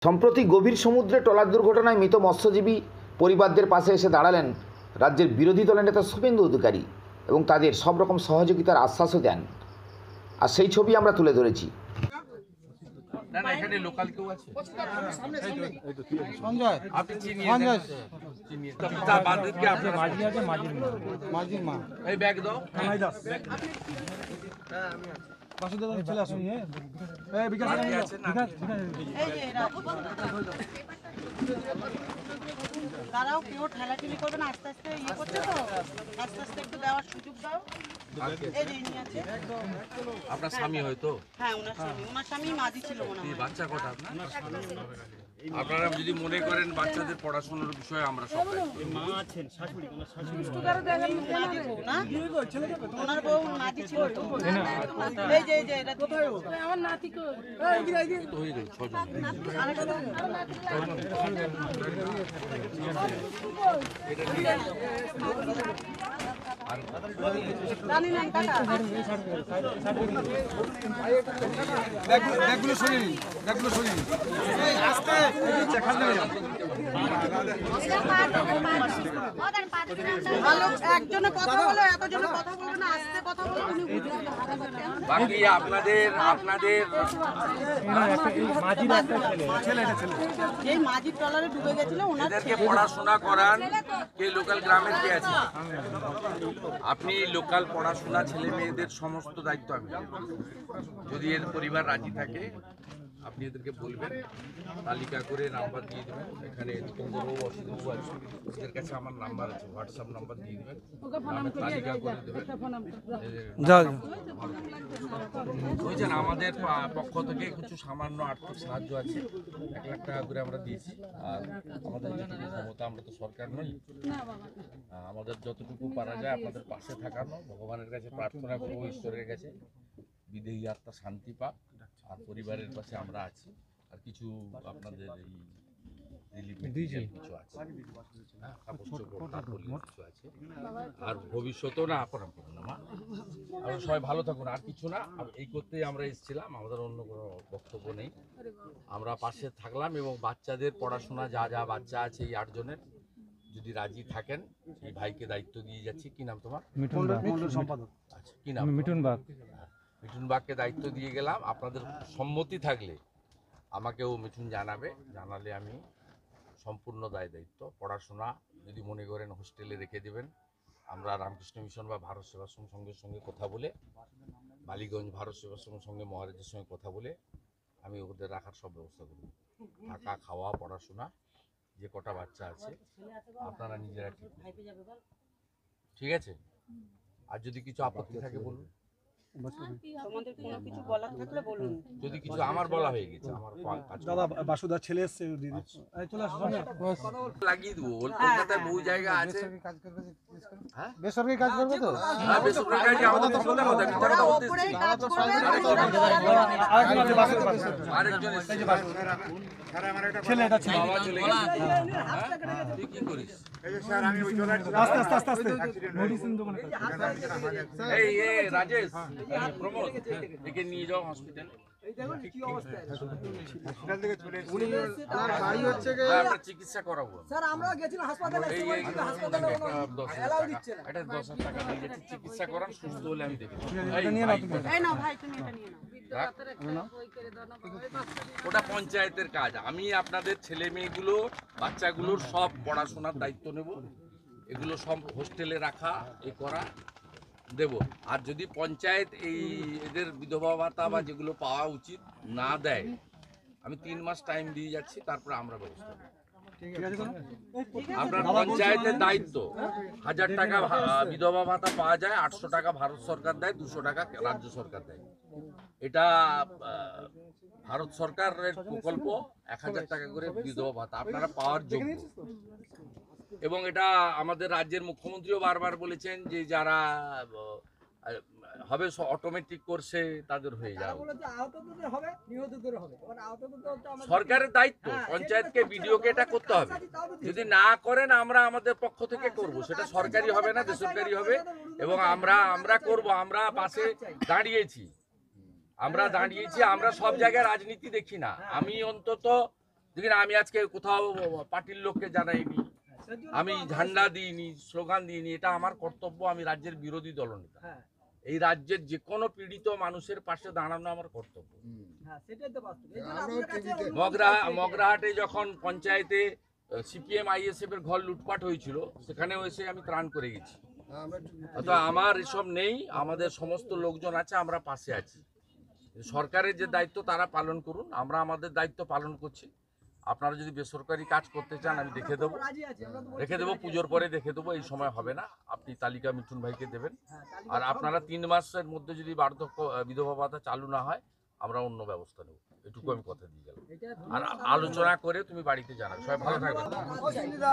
সম্প্রতি গভীর সমুদ্রে ট্রলার দুর্ঘটনায় মৃত মৎস্যজীবী পরিবারদের পাশে এসে দাঁড়ালেন রাজ্যের বিরোধী দলের নেতা শুভেন্দু অধিকারী এবং তাদের সব রকম সহযোগিতার আশ্বাসও দেন। আর সেই ছবি আমরা তুলে ধরেছি। না না এখানে লোকাল কেউ আছে সঞ্জয় আপনি চিনিয়ে সঞ্জয় চিনিয়ে তা বাদকে আপনি মাঝি আছে মাঝির মা এই ব্যাগ দাও কানাই দাস বাসুদেব চলে আসুন এই বিকাশ আছে না দাঁড়াও, কেউ ঠেলাঠেলি করবে না, আস্তে আস্তে ইয়ে করছে তো, আস্তে আস্তে একটু দেওয়ার সুযোগ দাও। এই যে ইনি আছে। আপনার স্বামী হয়তো হ্যাঁ, ওনার স্বামী মাঝি ছিল মনে এই হয়। বাচ্চা কটা আপনারা যদি মনে করেন বাচ্চাদের পড়াশোনার বিষয়ে আমরা সব মাঝি বউ না? ওনার বউ মাঝি ছিল তো। এই যে এটা কোথায় আমার নাতি কই? তো হয়ে গেল 6 জন জানি না কাকা। ব্যাগগুলো সরিয়ে নিন ব্যাগগুলো সরিয়ে নিন আস্তে ভালো একজনে কথা বলে এতজনে কথা বলবে না, আস্তে কথা বলে উনি বুঝবেন। বাকি আপনাদের এই মাঝি ট্রলারে ডুবে গেছিল ওনার এদেরকে পড়াশোনা করান কে লোকাল গ্রামের কে আছে আপনি লোকাল পড়াশোনা ছেলে মেয়েদের সমস্ত দায়িত্ব আমি নেব। যদি এর পরিবার রাজি থাকে আপনি এদেরকে বলবেন, তালিকা করে নাম্বার দিয়ে দেবেন। এখানে দীপঙ্করবাবু অসিতবাবু আছে, ওদের কাছে আমার নাম্বার আছে, হোয়াটসঅ্যাপ নাম্বার দিয়ে দেবেন, নামের তালিকা করে দেবেন। বুঝছেন, আমাদের পক্ষ থেকে কিছু সামান্য আর্থিক সাহায্য আছে, 1 লাখ টাকা করে আমরা দিয়েছি। আর আমাদের যেটুকু ক্ষমতা, আমরা তো সরকার নই, আমাদের যতটুকু পারা যায় আপনাদের পাশে থাকানো, ভগবানের কাছে প্রার্থনা করবো, ঈশ্বরের কাছে বিদেহী আত্মা শান্তি পাক, আর পরিবারের পাশে আমরা আছি। আর কিছু আপনাদের এই রিলিফ কিছু আছে, কিছু আছে। আর ভবিষ্যতেও না আপনারা সবাই ভালো থাকুন, আর কিছু না। এই করতেই আমরা এসেছিলাম, আমাদের অন্য কোনো বক্তব্য নেই। আমরা পাশে থাকলাম এবং বাচ্চাদের পড়াশোনা যা যা বাচ্চা আছে এই 8 জনের, যদি রাজি থাকেন এই ভাইকে দায়িত্ব দিয়ে যাচ্ছি। কি নাম তোমার? মন্ডল সম্পাদক। আচ্ছা, কি নাম? মিঠুন বাগকে দায়িত্ব দিয়ে গেলাম। আপনাদের সম্মতি থাকলে আমাকেও মিঠুন জানালে আমি সম্পূর্ণ দায়িত্ব পড়াশোনা যদি মনে করেন হোস্টেলে রেখে দেবেন। আমরা রামকৃষ্ণ মিশন বা ভারত সেবাশ্রম সংঘের সঙ্গে কথা বলে, বালিগঞ্জ ভারত সেবাশ্রমের সঙ্গে মহারাজের সঙ্গে কথা বলে আমি ওদের রাখার সব ব্যবস্থা করব। থাকা, খাওয়া, পড়াশোনা, যে কটা বাচ্চা আছে আপনারা নিজেরা ঠিক আছে। আর যদি কিছু আপত্তি থাকে বলুন, তোমাদের কোনো কিছু বলার থাকলে বলুন। যদি কিছু আমার বলা হয়ে গেছে, আমার দাদা বাসুদার ছেলে এসছে, চলে আসো লাগিয়ে দেবো। কলকাতায় বহু জায়গা আছে, বেসরকারি কাজ করবে তো। হ্যাঁ, বেসরকারি কাজ আমাদের তো কথা কথা মিথ্যা কথা বলতে এসেছি। ওপরেই কাজ করবে, আরেকজন এসেছে, ছেলে এটা ছিল বাবা চলে গেছে। তুই কি করিস? আস্তে আস্তে আস্তে আস্তে মেডিসিন দোকানে এই রাজেশ, প্রমোদ, একে নিয়ে যাও হসপিটাল। চিকিৎসা করাবো স্যার, আমরা গেছিলাম হাসপাতালে, হাসপাতালে এটা 10,000 টাকা দিয়ে যাচ্ছি, চিকিৎসা করান, সুস্থ হলে আমি দেখি। এই নাও ভাই, তুমি এটা নিয়ে নাও। ওটা পঞ্চায়েতের কাজ। আমি আপনাদের ছেলে মেয়েগুলো, বাচ্চাগুলোর সব পড়াশোনার দায়িত্ব নেব। এগুলো সব হোস্টেলে রাখা, এ করা দেব। আর যদি পঞ্চায়েত এদের বিধবা ভাতা বা যেগুলো পাওয়া উচিত না দেয়, আমি 3 মাস টাইম দিয়ে যাচ্ছি, তারপরে আমরা ব্যবস্থা নেব। আপনার পঞ্চায়েতের দায়িত্ব। 1000 টাকা বিধবা ভাতা পাওয়া যায়, 800 টাকা ভারত সরকার দেয়, 200 টাকা রাজ্য সরকার দেয়। এটা ভারত সরকারের প্রকল্প। 1000 টাকা করে বিধবা ভাতা আপনারা পাওয়ার যোগ্য। এবং এটা আমাদের রাজ্যের মুখ্যমন্ত্রীও বারবার বলেছেন যে যারা হবে অটোমেটিক কোর্সে তাদের হয়ে যাবে। সরকারের দায়িত্ব, পঞ্চায়েতকে বিডিওকে এটা করতে হবে। যদি না করেন আমরা আমাদের পক্ষ থেকে করব, সেটা সরকারি হবে না, বেসরকারি হবে। এবং আমরা করব। আমরা পাশে দাঁড়িয়েছি, আমরা সব জায়গায় রাজনীতি দেখি না। আমি অন্তত দেখি না, আমি আজকে কোথাও পার্টির লোককে জানাইনি, আমি ঝান্ডা দিইনি, স্লোগান দিইনি। এটা আমার কর্তব্য, আমি রাজ্যের বিরোধী দলনেতা। হ্যাঁ এই রাজ্যের যে কোনো পীড়িত মানুষের পাশে দাঁড়ানো আমার কর্তব্য। হ্যাঁ সেটাই তো বাস্তব। এই জন্য আপনার কাছে অনুরোধ মগরাহাটে যখন পঞ্চায়েতে সিপিএম আইএসএফ এর ঘর লুটপাট হয়েছিল, সেখানেও এসে আমি ত্রাণ করে গেছি। অত আমার এসব নেই, আমাদের সমস্ত লোকজন আছে, আমরা পাশে আছি। সরকারের যে দায়িত্ব তারা পালন করুন, আমরা আমাদের দায়িত্ব পালন করছি। আপনারা যদি বেসরকারি কাজ করতে চান আমি দেখে দেবো, রাজি আছি আমরা তো বলছি। রেখে দেবো, পুজোর পরে দেখে দেবো, এই সময় হবে না। আপনি তালিকা মিঠুন ভাইকে দেবেন। হ্যাঁ, তালিকা আর আপনারা 3 মাসের মধ্যে যদি বার্ধক্য বিধবা ভাতা চালু না হয়, আমরা অন্য ব্যবস্থা নেব। এটুকু আমি কথা দিয়ে গেলাম। এটা আর আলোচনা করে তুমি বাড়িতে জানাবে। সবাই ভালো থাকবেন। অসুবিধা